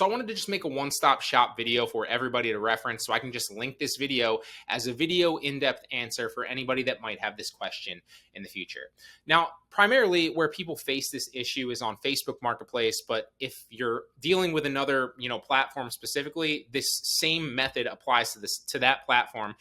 So I wanted to just make a one-stop shop video for everybody to reference so I can just link this video as a video in-depth answer for anybody that might have this question in the future. Now, primarily where people face this issue is on Facebook Marketplace, but if you're dealing with another, platform specifically, this same method applies to that platform.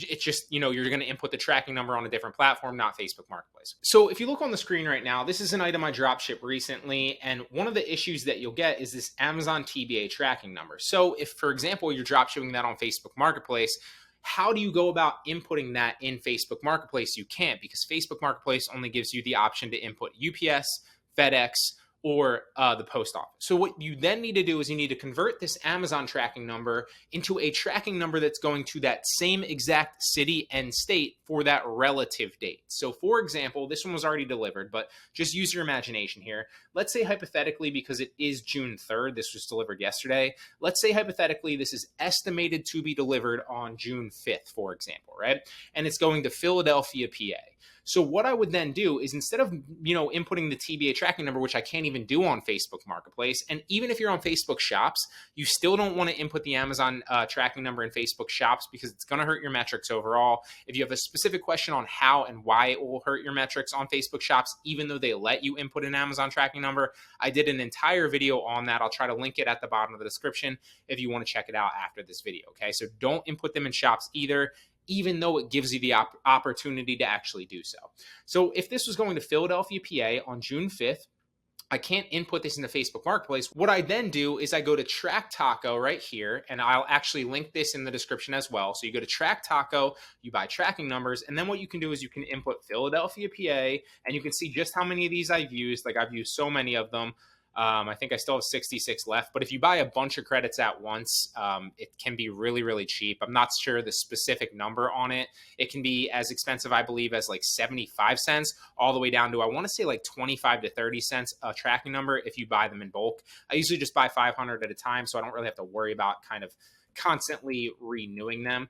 It's just, you're going to input the tracking number on a different platform, not Facebook Marketplace. So if you look on the screen right now, this is an item I dropshipped recently. And one of the issues that you'll get is this Amazon TBA tracking number. So if, for example, you're dropshipping that on Facebook Marketplace, how do you go about inputting that in Facebook Marketplace? You can't, because Facebook Marketplace only gives you the option to input UPS, FedEx, or the post office. So what you then need to do is you need to convert this Amazon tracking number into a tracking number that's going to that same exact city and state for that relative date. So for example, this one was already delivered, but just use your imagination here. Let's say hypothetically, because it is June 3rd, this was delivered yesterday. Let's say hypothetically, this is estimated to be delivered on June 5th, for example, right? And it's going to Philadelphia, PA. So what I would then do is, instead of, inputting the TBA tracking number, which I can't even do on Facebook Marketplace, and even if you're on Facebook Shops, you still don't want to input the Amazon tracking number in Facebook Shops because it's going to hurt your metrics overall. If you have a specific question on how and why it will hurt your metrics on Facebook Shops, even though they let you input an Amazon tracking number, I did an entire video on that. I'll try to link it at the bottom of the description if you want to check it out after this video, okay? So don't input them in Shops either, even though it gives you the opportunity to actually do so. So if this was going to Philadelphia, PA on June 5th, I can't input this into Facebook Marketplace. What I then do is I go to Track Taco right here, and I'll actually link this in the description as well. So you go to Track Taco, you buy tracking numbers, and then what you can do is you can input Philadelphia, PA, and you can see just how many of these I've used. Like, I've used so many of them. I think I still have 66 left, but if you buy a bunch of credits at once, it can be really, really cheap. I'm not sure the specific number on it. It can be as expensive, I believe, as like 75 cents all the way down to, I want to say, like 25 to 30 cents a tracking number if you buy them in bulk. I usually just buy 500 at a time, so I don't really have to worry about kind of constantly renewing them.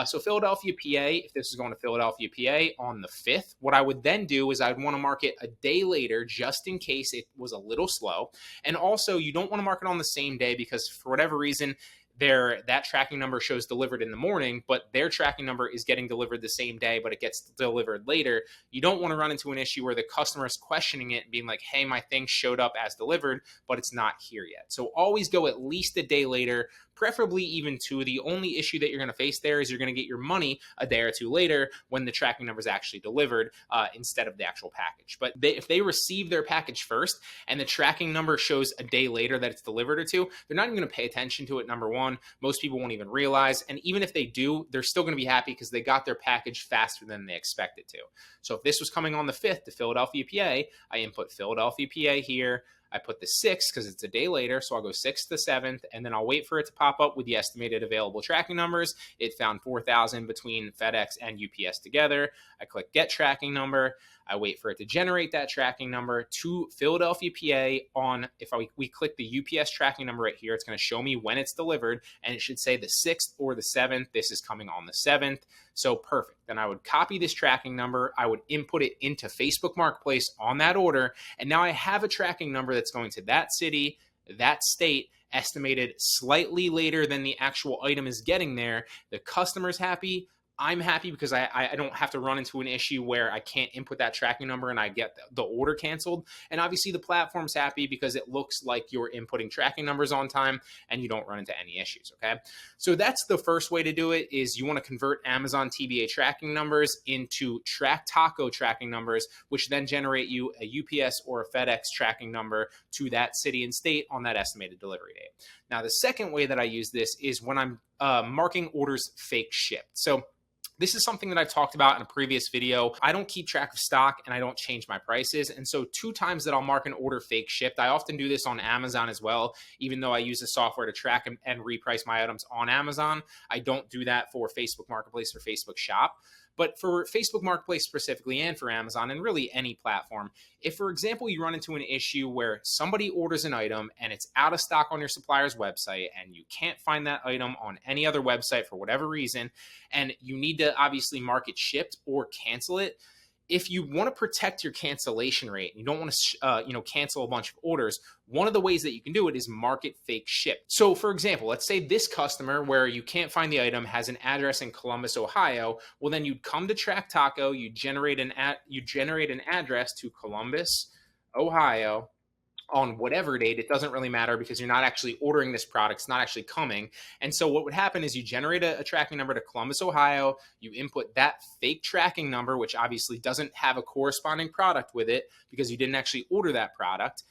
So Philadelphia, PA, if this is going to Philadelphia, PA on the 5th, what I would then do is I'd want to mark it a day later just in case it was a little slow. And also, you don't want to mark it on the same day because for whatever reason, that tracking number shows delivered in the morning, but their tracking number is getting delivered the same day, but it gets delivered later. You don't want to run into an issue where the customer is questioning it and being like, hey, my thing showed up as delivered, but it's not here yet. So always go at least a day later, preferably even two. The only issue that you're going to face there is you're going to get your money a day or two later when the tracking number is actually delivered instead of the actual package. But if they receive their package first and the tracking number shows a day later that it's delivered or two, they're not even going to pay attention to it, number one. Most people won't even realize. And even if they do, they're still going to be happy because they got their package faster than they expected to. So if this was coming on the 5th to Philadelphia, PA, I input Philadelphia, PA here. I put the 6th because it's a day later, so I'll go 6th to 7th, and then I'll wait for it to pop up with the estimated available tracking numbers. It found 4,000 between FedEx and UPS together. I click Get Tracking Number. I wait for it to generate that tracking number to Philadelphia, PA on, if we click the UPS tracking number right here, it's going to show me when it's delivered, and it should say the 6th or the 7th. This is coming on the 7th. So perfect. Then I would copy this tracking number. I would input it into Facebook Marketplace on that order. And now I have a tracking number that's going to that city, that state, estimated slightly later than the actual item is getting there. The customer's happy. I'm happy because I don't have to run into an issue where I can't input that tracking number and I get the order canceled. And obviously the platform's happy because it looks like you're inputting tracking numbers on time and you don't run into any issues, okay? So that's the first way to do it, is you want to convert Amazon TBA tracking numbers into Track Taco tracking numbers, which then generate you a UPS or a FedEx tracking number to that city and state on that estimated delivery date. Now, the second way that I use this is when I'm marking orders fake shipped. So this is something that I've talked about in a previous video. I don't keep track of stock and I don't change my prices. And so 2 times that I'll mark an order fake shipped. I often do this on Amazon as well, even though I use the software to track and reprice my items on Amazon. I don't do that for Facebook Marketplace or Facebook Shop. But for Facebook Marketplace specifically, and for Amazon, and really any platform, if, for example, you run into an issue where somebody orders an item and it's out of stock on your supplier's website and you can't find that item on any other website for whatever reason, and you need to obviously mark it shipped or cancel it, if you want to protect your cancellation rate, you don't want to cancel a bunch of orders, one of the ways that you can do it is market fake ship. So for example, let's say this customer where you can't find the item has an address in Columbus, Ohio. Well, then you'd come to Track Taco, you generate an address to Columbus, Ohio, on whatever date. It doesn't really matter because you're not actually ordering this product. It's not actually coming. And so what would happen is you generate a tracking number to Columbus, Ohio. You input that fake tracking number, which obviously doesn't have a corresponding product with it because you didn't actually order that product.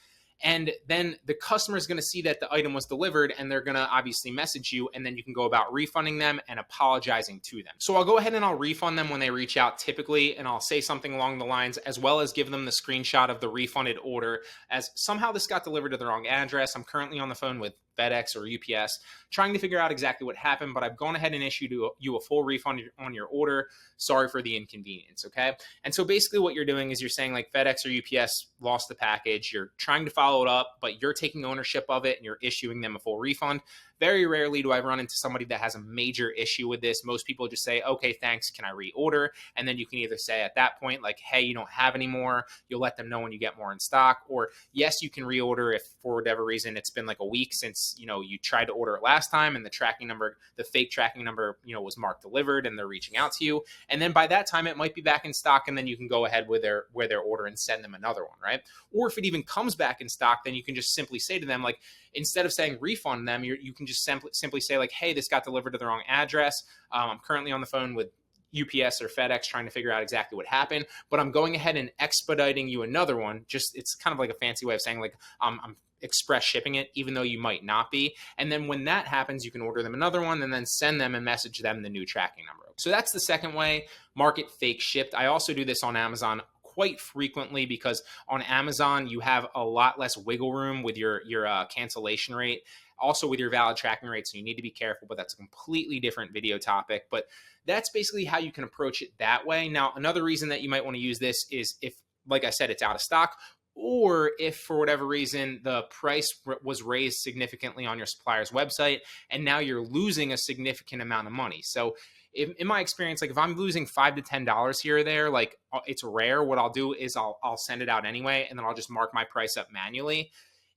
And then the customer is going to see that the item was delivered and they're going to obviously message you, and then you can go about refunding them and apologizing to them. So I'll go ahead and I'll refund them when they reach out typically, and I'll say something along the lines as well as give them the screenshot of the refunded order as somehow this got delivered to the wrong address. I'm currently on the phone with FedEx or UPS trying to figure out exactly what happened, but I've gone ahead and issued you a full refund on your order. Sorry for the inconvenience, okay? And so basically what you're doing is you're saying like FedEx or UPS lost the package. You're trying to follow it up, but you're taking ownership of it and you're issuing them a full refund. Very rarely do I run into somebody that has a major issue with this. Most people just say, okay, thanks, can I reorder? And then you can either say at that point, like, hey, you don't have any more. You'll let them know when you get more in stock. Or yes, you can reorder if for whatever reason it's been like a week since, you tried to order it last time and the tracking number, the fake tracking number, was marked delivered and they're reaching out to you. And then by that time, it might be back in stock, and then you can go ahead with their order and send them another one, right? Or if it even comes back in stock, then you can just simply say to them, like, instead of saying refund them, you can just simply say like, hey, this got delivered to the wrong address. I'm currently on the phone with UPS or FedEx trying to figure out exactly what happened, but I'm going ahead and expediting you another one. Just, it's kind of like a fancy way of saying like, I'm express shipping it, even though you might not be. And then when that happens, you can order them another one and then send them and message them the new tracking number. So that's the second way, market fake shipped. I also do this on Amazon quite frequently because on Amazon, you have a lot less wiggle room with your cancellation rate, also with your valid tracking rate. So you need to be careful, but that's a completely different video topic. But that's basically how you can approach it that way. Now, another reason that you might want to use this is if, like I said, it's out of stock, or if for whatever reason the price was raised significantly on your supplier's website and now you're losing a significant amount of money. So in my experience, like if I'm losing $5 to $10 here or there, like it's rare. What I'll do is I'll send it out anyway, and then I'll just mark my price up manually.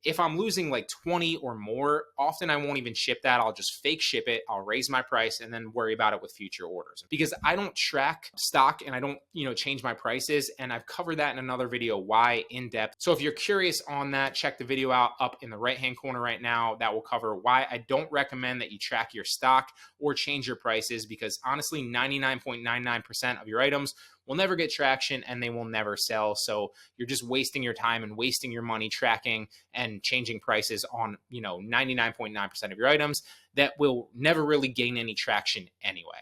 If I'm losing like 20 or more, often I won't even ship that. I'll just fake ship it. I'll raise my price and then worry about it with future orders, because I don't track stock and I don't, change my prices. And I've covered that in another video, why, in depth. So if you're curious on that, check the video out up in the right-hand corner right now. That will cover why I don't recommend that you track your stock or change your prices, because honestly, 99.99% of your items will never get traction and they will never sell. So you're just wasting your time and wasting your money tracking and changing prices on, 99.9% of your items that will never really gain any traction anyway.